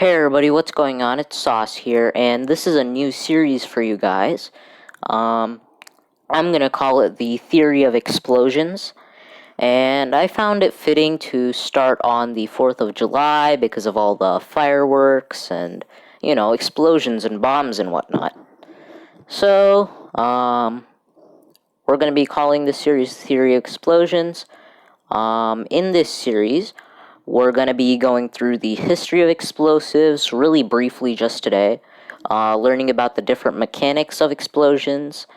Hey everybody, what's going on? It's Sauce here, and this is a new series for you guys. I'm gonna call it the Theory of Explosions, and I found it fitting to start on the 4th of July because of all the fireworks and, explosions and bombs and whatnot. So, we're gonna be calling this series Theory of Explosions. In this series, we're going to be going through the history of explosives really briefly just today, learning about the different mechanics of explosions,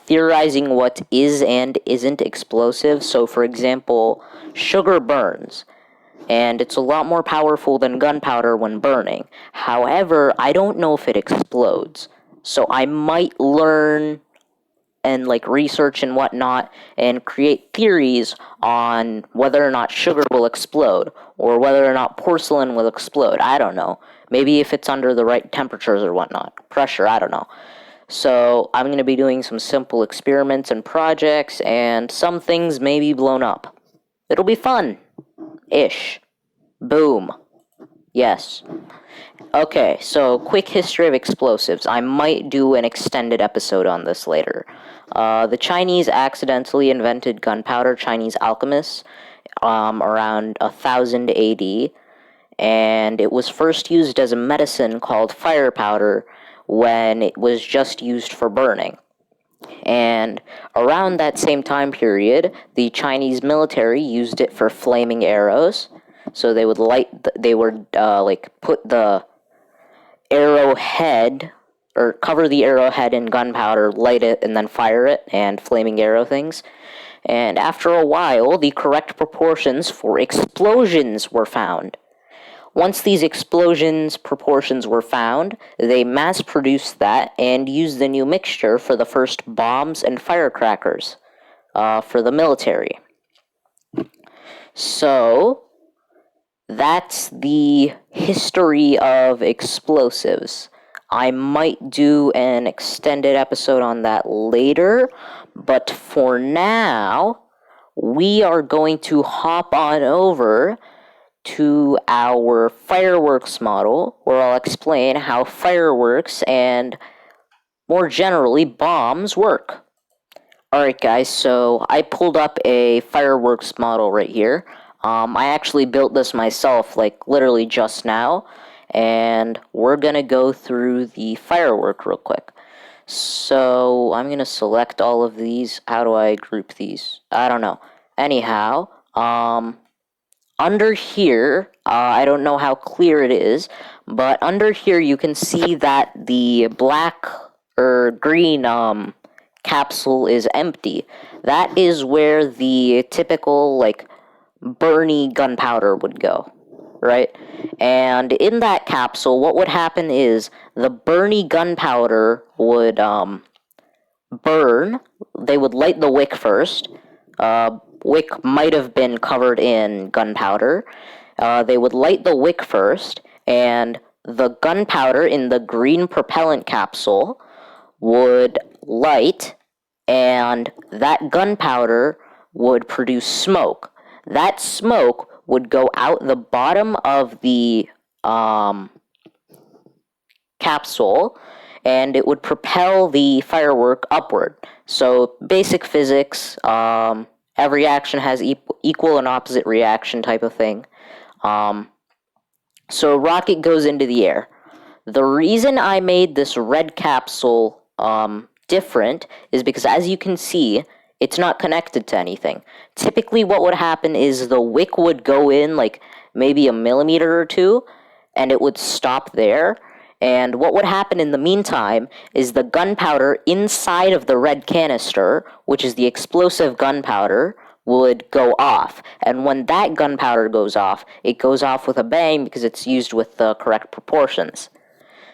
theorizing what is and isn't explosive. So, for example, sugar burns, and it's a lot more powerful than gunpowder when burning. However, I don't know if it explodes. So I might learn and research and whatnot and create theories on whether or not sugar will explode or whether or not porcelain will explode. I don't know. Maybe if it's under the right temperatures or whatnot. Pressure, I don't know. So I'm going to be doing some simple experiments and projects, and some things may be blown up. It'll be fun. Ish. Boom. Yes. Okay, so quick history of explosives. I might do an extended episode on this later. The Chinese accidentally invented gunpowder, Chinese alchemists, around 1000 AD, and it was first used as a medicine called fire powder when it was just used for burning. And around that same time period, the Chinese military used it for flaming arrows. So they would put the arrowhead, or cover the arrowhead in gunpowder, light it, and then fire it, and flaming arrow things. And after a while, the correct proportions for explosions were found. Once these explosions proportions were found, they mass-produced that and used the new mixture for the first bombs and firecrackers for the military. So, that's the history of explosives. I might do an extended episode on that later, but for now, we are going to hop on over to our fireworks model, where I'll explain how fireworks and, more generally, bombs work. Alright guys, so I pulled up a fireworks model right here. I actually built this myself, literally just now, and we're gonna go through the firework real quick. So, I'm gonna select all of these. How do I group these? I don't know. Anyhow, under here, I don't know how clear it is, but under here you can see that the black or green capsule is empty. That is where the typical Bernie gunpowder would go, right? And in that capsule, what would happen is the Bernie gunpowder would burn. They would light the wick first. Wick might have been covered in gunpowder. They would light the wick first, and the gunpowder in the green propellant capsule would light, and that gunpowder would produce smoke. That smoke would go out the bottom of the capsule, and it would propel the firework upward. So, basic physics, every action has equal and opposite reaction type of thing. So, a rocket goes into the air. The reason I made this red capsule different is because, as you can see, it's not connected to anything. Typically, what would happen is the wick would go in maybe a millimeter or two, and it would stop there. And what would happen in the meantime is the gunpowder inside of the red canister, which is the explosive gunpowder, would go off. And when that gunpowder goes off, it goes off with a bang because it's used with the correct proportions.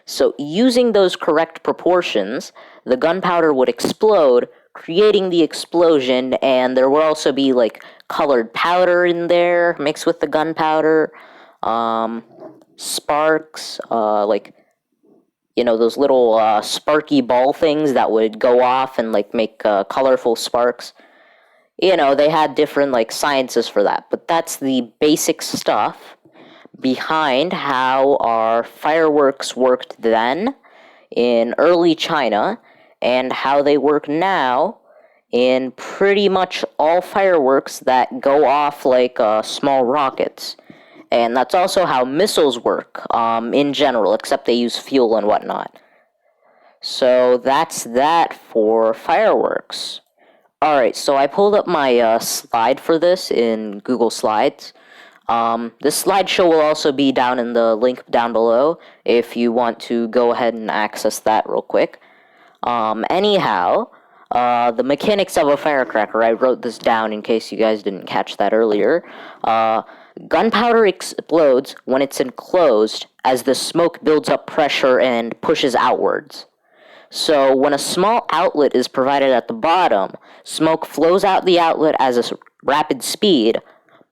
So using those correct proportions, the gunpowder would explode, creating the explosion, and there would also be colored powder in there mixed with the gunpowder, sparks, those little sparky ball things that would go off and make colorful sparks. They had different sciences for that, but that's the basic stuff. behind how our fireworks worked then in early China and how they work now in pretty much all fireworks that go off like small rockets. And that's also how missiles work in general, except they use fuel and whatnot. So that's that for fireworks. Alright, so I pulled up my slide for this in Google Slides. This slideshow will also be down in the link down below if you want to go ahead and access that real quick. Anyhow, the mechanics of a firecracker, I wrote this down in case you guys didn't catch that earlier. Gunpowder explodes when it's enclosed as the smoke builds up pressure and pushes outwards. So when a small outlet is provided at the bottom, smoke flows out the outlet at a rapid speed,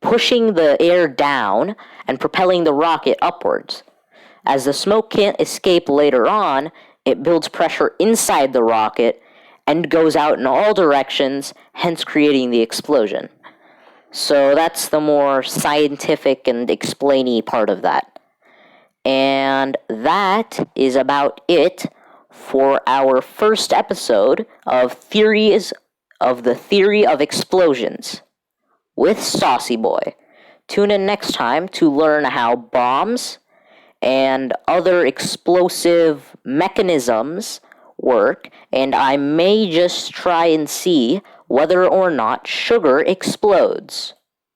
pushing the air down and propelling the rocket upwards. As the smoke can't escape later on, it builds pressure inside the rocket and goes out in all directions, hence creating the explosion. So that's the more scientific and explainy part of that. And that is about it for our first episode of Theories of the Theory of Explosions with SauceyBoi. Tune in next time to learn how bombs and other explosive mechanisms work, and I may just try and see whether or not sugar explodes.